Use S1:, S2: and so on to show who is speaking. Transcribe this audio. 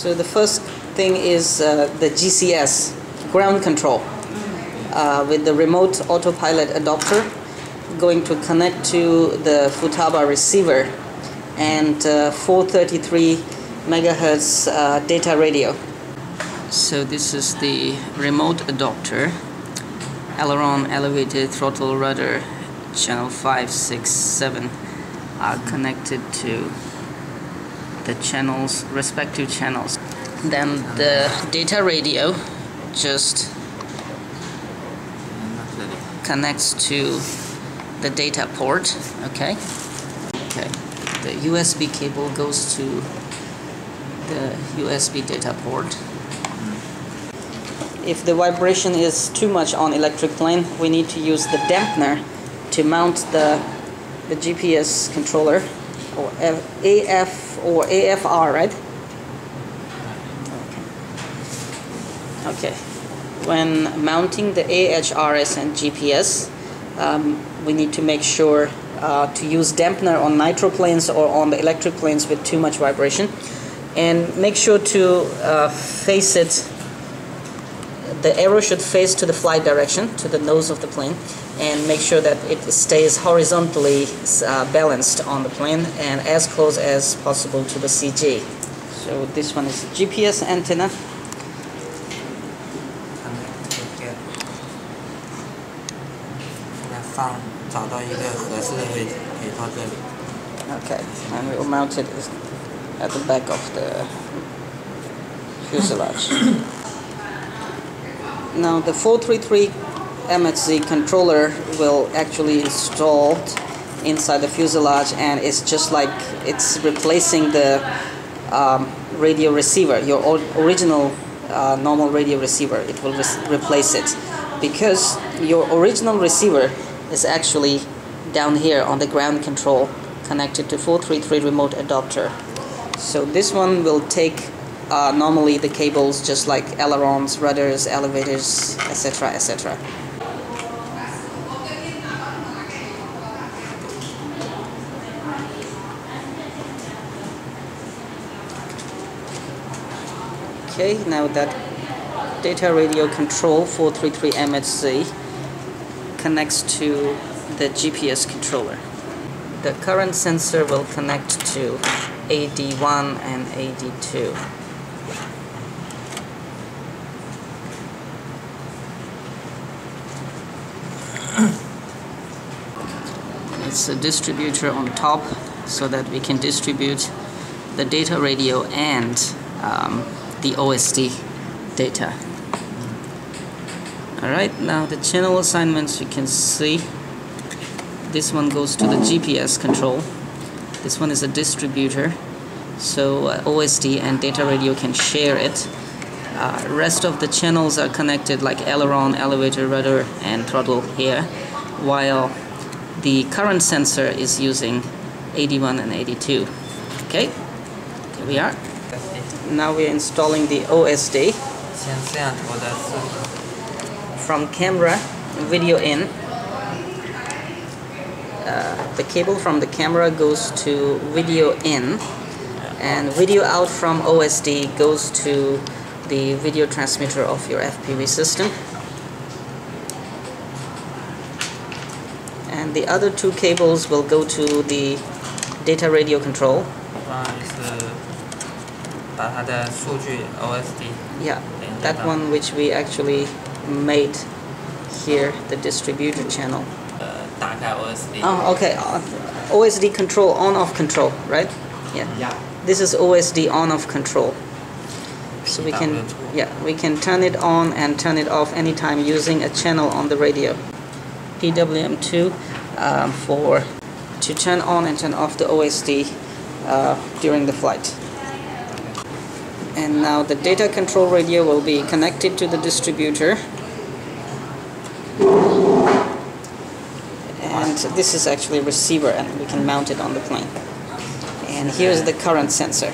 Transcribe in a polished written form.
S1: So the first thing is the GCS, ground control, with the remote autopilot adapter going to connect to the Futaba receiver and 433 megahertz data radio. So this is the remote adapter, aileron, elevator, throttle, rudder, channel 5, 6, 7 are connected to the channels, respective channels. Then the data radio just connects to the data port. Okay. The USB cable goes to the USB data port. If the vibration is too much on electric plane, we need to use the dampener to mount the GPS controller, or AF or AFR, right? Okay. When mounting the AHRS and GPS, we need to make sure to use dampener on nitro planes or on the electric planes with too much vibration, and make sure to face it. The arrow should face to the flight direction, to the nose of the plane, and make sure that it stays horizontally balanced on the plane and as close as possible to the CG. So this one is GPS antenna. Okay, and we will mount it at the back of the fuselage. Now the 433 MHz controller will actually installed inside the fuselage, and it's just like it's replacing the radio receiver, your original normal radio receiver. It will replace it, because your original receiver is actually down here on the ground control connected to 433 remote adapter. So this one will take normally the cables just like ailerons, rudders, elevators, etc., etc. Okay, now that data radio control 433 MHz connects to the GPS controller. The current sensor will connect to AD1 and AD2. It's a distributor on top so that we can distribute the data radio and the OSD data. Alright, now the channel assignments, you can see this one goes to the GPS control. This one is a distributor, so OSD and data radio can share it. Rest of the channels are connected like aileron, elevator, rudder and throttle here, while the current sensor is using AD1 and AD2. Okay, here we are. Now we are installing the OSD. From camera, video in. The cable from the camera goes to video in, and video out from OSD goes to the video transmitter of your FPV system. And the other two cables will go to the data radio control. Yeah, that one which we actually made here, the distributor channel. Oh, okay. OSD control, on-off control, right? Yeah. This is OSD on-off control. So we can turn it on and turn it off anytime using a channel on the radio. PWM2 to turn on and turn off the OSD during the flight. And now the data control radio will be connected to the distributor. And this is actually a receiver, and we can mount it on the plane. And here's the current sensor.